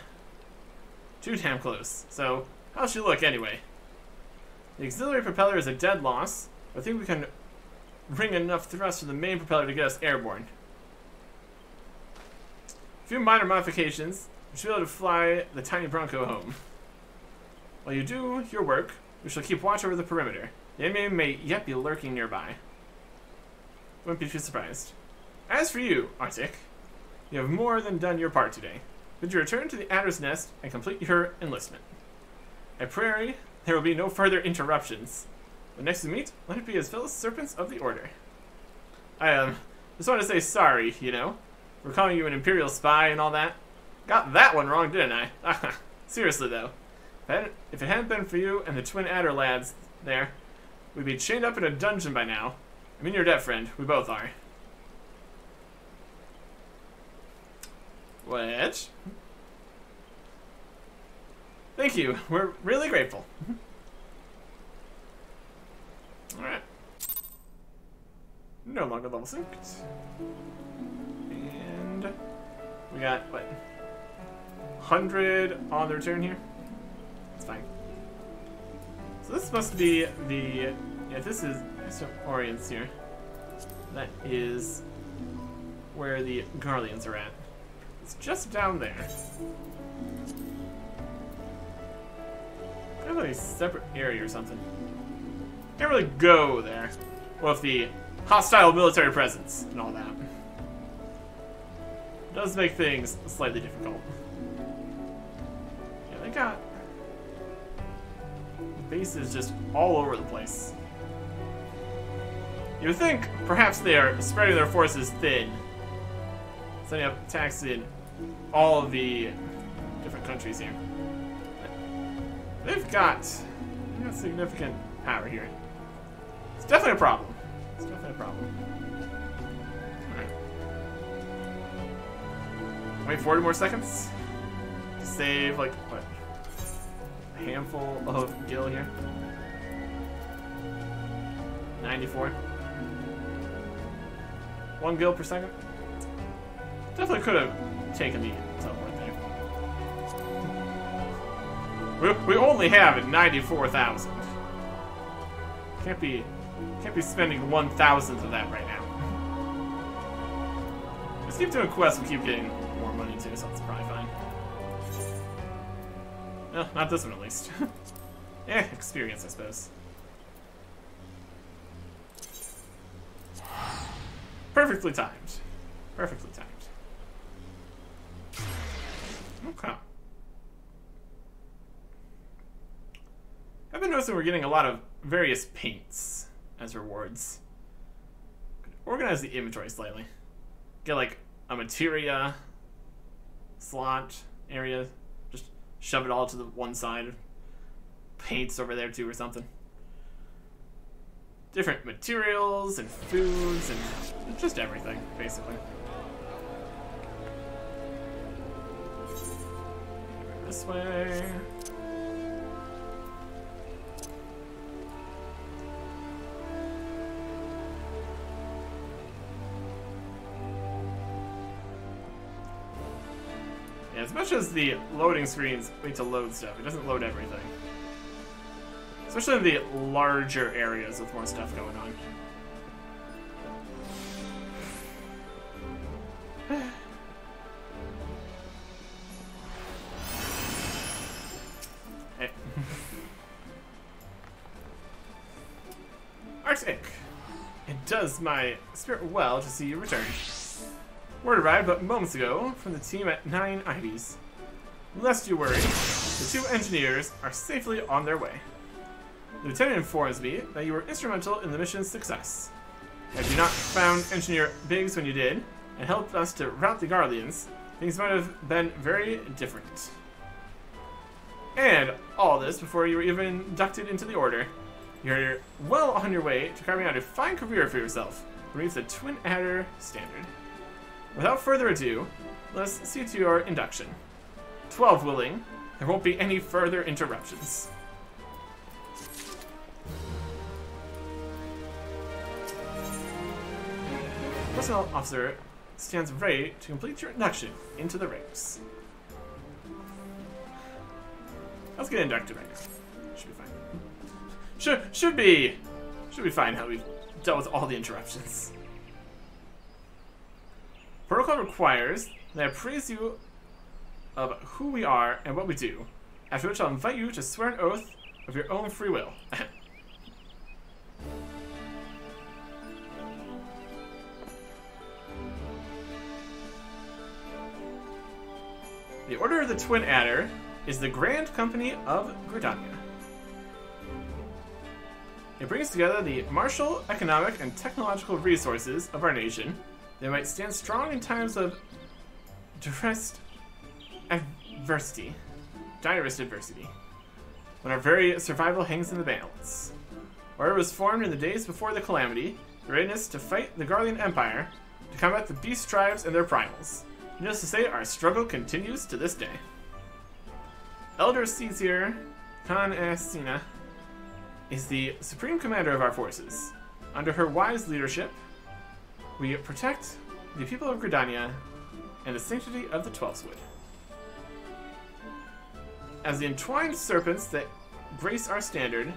Too damn close. So, how's she look anyway? The auxiliary propeller is a dead loss. I think we can bring enough thrust from the main propeller to get us airborne. A few minor modifications. We should be able to fly the tiny Bronco home. While you do your work, we shall keep watch over the perimeter. The enemy may yet be lurking nearby. Wouldn't be too surprised. As for you, Arctic, you have more than done your part today. Bid you return to the Adder's Nest and complete your enlistment. At Prairie, there will be no further interruptions. When next we meet, let it be as fellow serpents of the Order. I just want to say sorry, you know, for calling you an Imperial spy and all that. Got that one wrong, didn't I? Seriously, though. If it hadn't been for you and the twin adder lads there, we'd be chained up in a dungeon by now. I mean, your debt friend. We both are. Wedge? Thank you. We're really grateful. Alright. No longer level synced. And we got, what? 100 on the return here? That's fine. So this must be the... Yeah, this is some Orients here. That is where the Garleans are at. It's just down there. Kind of like a separate area or something. Can't really go there. Well, if the hostile military presence and all that. It does make things slightly difficult. Yeah, they got bases just all over the place. You would think perhaps they are spreading their forces thin, setting up attacks in all of the different countries here. They've got significant power here. It's definitely a problem. It's definitely a problem. Alright. Wait 40 more seconds. Save, like, what? A handful of gil here. 94. 1 gil per second. Definitely could have taken the teleport there. We only have 94,000. Can't be spending 1,000th of that right now. Let's keep doing quests. We keep getting more money too, so that's probably fine. No, not this one at least. Yeah, experience, I suppose. Perfectly timed. Perfectly timed. Okay. I've been noticing we're getting a lot of various paints as rewards. Organize the inventory slightly. Get like a materia slot area. Just shove it all to the one side. Paints over there too or something. Different materials and foods and just everything, basically. This way. Yeah, as much as the loading screens wait to load stuff, it doesn't load everything. Especially in the larger areas with more stuff going on. Hey. Arctic! It does my spirit well to see you return. Word arrived but moments ago from the team at 9 Ivies. Lest you worry, the 2 engineers are safely on their way. The lieutenant informs me that you were instrumental in the mission's success. Had you not found Engineer Biggs when you did, and helped us to rout the Guardians, things might have been very different. And all this before you were even inducted into the Order. You're well on your way to carving out a fine career for yourself beneath the Twin Adder standard. Without further ado, let's see to your induction. 12 willing, there won't be any further interruptions. Personnel officer stands ready to complete your induction into the ranks. Let's get inducted right now. Should be fine. Should be fine how we've dealt with all the interruptions. Protocol requires that I praise you of who we are and what we do, after which I'll invite you to swear an oath of your own free will. The Order of the Twin Adder is the Grand Company of Gridania. It brings together the martial, economic, and technological resources of our nation that might stand strong in times of direst adversity, when our very survival hangs in the balance. Order was formed in the days before the Calamity, the readiness to fight the Garlean Empire, to combat the beast tribes and their primals. Needless to say, our struggle continues to this day. Elder Caesar Khan Sina is the supreme commander of our forces. Under her wise leadership, we protect the people of Gridania and the sanctity of the Twelfthwood. As the entwined serpents that grace our standard,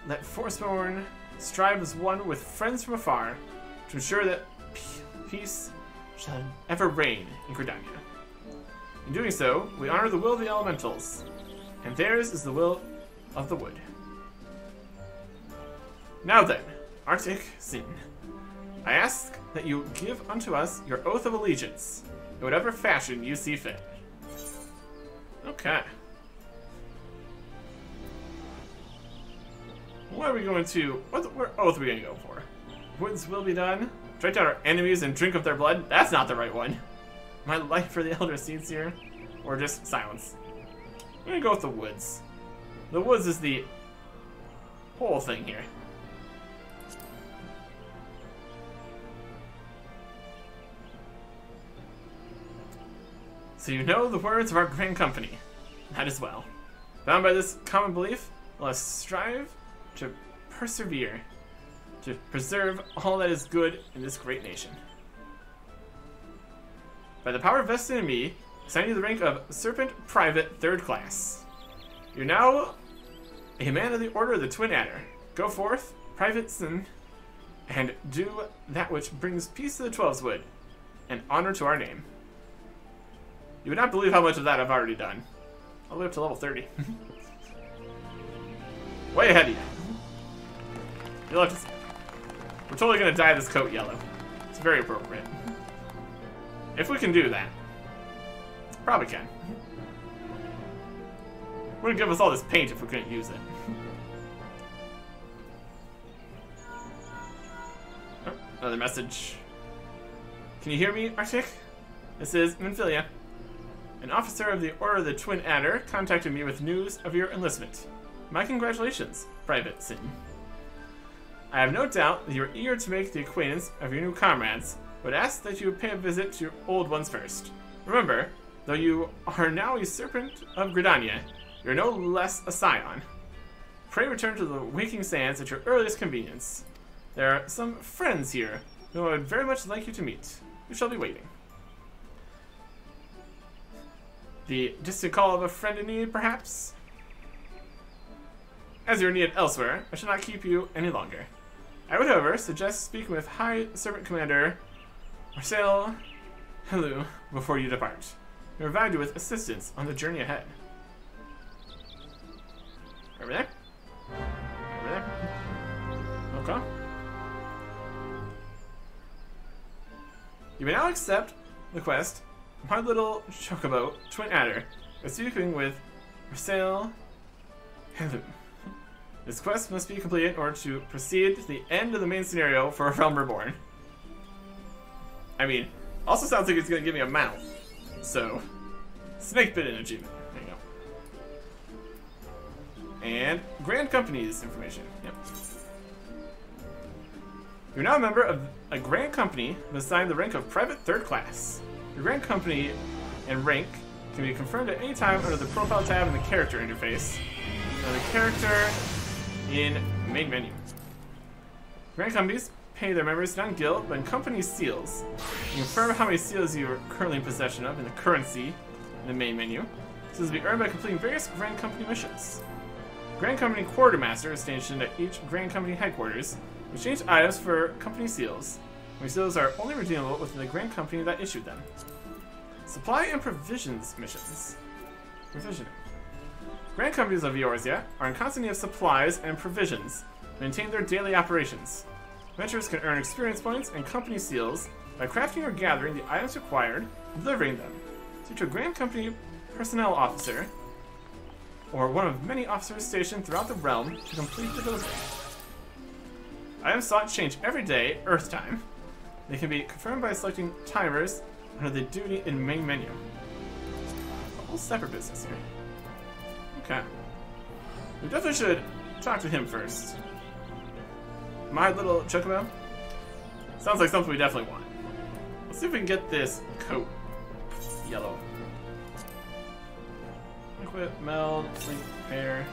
let Forsborn strive as one with friends from afar to ensure that peace shall ever reign in Gridania. In doing so, we honor the will of the elementals, and theirs is the will of the wood. Now then, Arctic Sin, I ask that you give unto us your oath of allegiance, in whatever fashion you see fit. Okay. What are we going to... What oath are we going to go for? Woods will be done. Strike down our enemies and drink of their blood? That's not the right one. My life for the elder seeds here? Or just silence? I'm going to go with the woods. The woods is the whole thing here. So you know the words of our grand company. That as well. Bound by this common belief, let us strive to persevere, to preserve all that is good in this great nation. By the power vested in me, I assign you the rank of Serpent Private 3rd Class. You're now a man of the Order of the Twin Adder. Go forth, Private Sin, and do that which brings peace to the 12's Wood, and honor to our name. You would not believe how much of that I've already done. All the way up to level 30. Way ahead of you. You'll have to see. We're totally going to dye this coat yellow. It's very appropriate. If we can do that. Probably can. Wouldn't give us all this paint if we couldn't use it. Oh, another message. Can you hear me, Arctic? This is Minfilia. An officer of the Order of the Twin Adder contacted me with news of your enlistment. My congratulations, Private Sin. I have no doubt that you are eager to make the acquaintance of your new comrades, but ask that you pay a visit to your old ones first. Remember, though you are now a serpent of Gridania, you are no less a scion. Pray return to the Waking Sands at your earliest convenience. There are some friends here whom I would very much like you to meet. You shall be waiting. The distant call of a friend in need, perhaps? As you are needed elsewhere, I shall not keep you any longer. I would, however, suggest speaking with High Serpent Commander Marcel Helou before you depart. He will provide you with assistance on the journey ahead. Over there? Over there? Okay. You may now accept the quest, My Little Chocobo Twin Adder, by speaking with Marcel Helou. This quest must be completed in order to proceed to the end of the main scenario for A Realm Reborn. I mean, also sounds like it's going to give me a mount. So, Snake Bit in achievement. There you go. And Grand Company's information. Yep. You're now a member of a Grand Company and assigned the rank of Private 3rd Class. Your Grand Company and rank can be confirmed at any time under the Profile tab in the Character interface. Now the Character in Main Menu. Grand Companies pay their members not in guild, but in company seals. You confirm how many seals you are currently in possession of in the currency in the main menu. This will be earned by completing various Grand Company missions. Grand Company Quartermaster is stationed at each Grand Company headquarters. Exchange items for company seals. These seals are only redeemable within the Grand Company that issued them. Supply and provisions missions. Provisioning. Grand Companies of Eorzea are in constant need of supplies and provisions to maintain their daily operations. Adventurers can earn experience points and company seals by crafting or gathering the items required and delivering them. Speak to a Grand Company personnel officer or one of many officers stationed throughout the realm to complete the delivery. Items sought change every day, Earth time. They can be confirmed by selecting timers under the duty in main menu. A whole separate business here. Okay. We definitely should talk to him first. My Little Chocobo? Sounds like something we definitely want. Let's see if we can get this coat yellow. Liquid, meld, link, repair.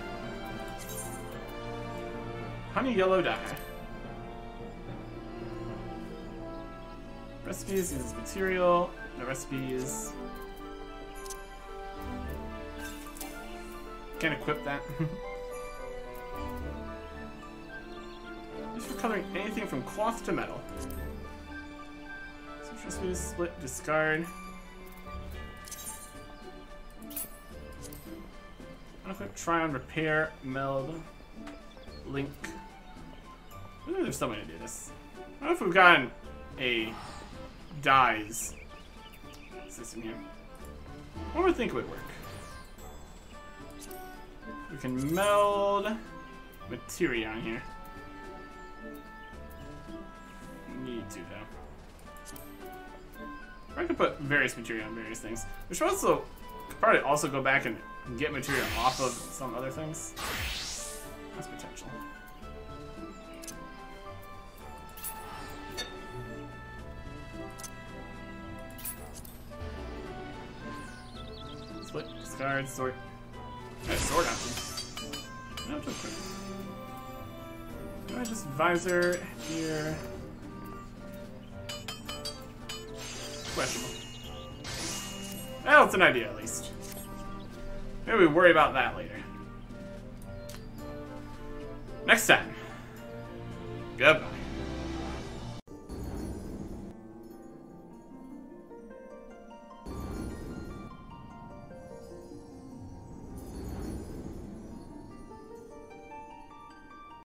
Honey yellow dye. Recipes uses material. No recipes. Can't equip that. Used for coloring anything from cloth to metal. Switch recipes, split, discard. Unequip, try on, repair, meld, link. I think there's some way to do this. What if we've gotten a dyes system here? What would we think would work? We can meld materia on here. We need to, though. Or I could put various materia on various things. We should also could probably also go back and get materia off of some other things. That's potential. Split, discard, sword. I have sword option. No, just quick. Just visor here. Questionable. Well, it's an idea at least. Maybe we worry about that later. Next time. Goodbye.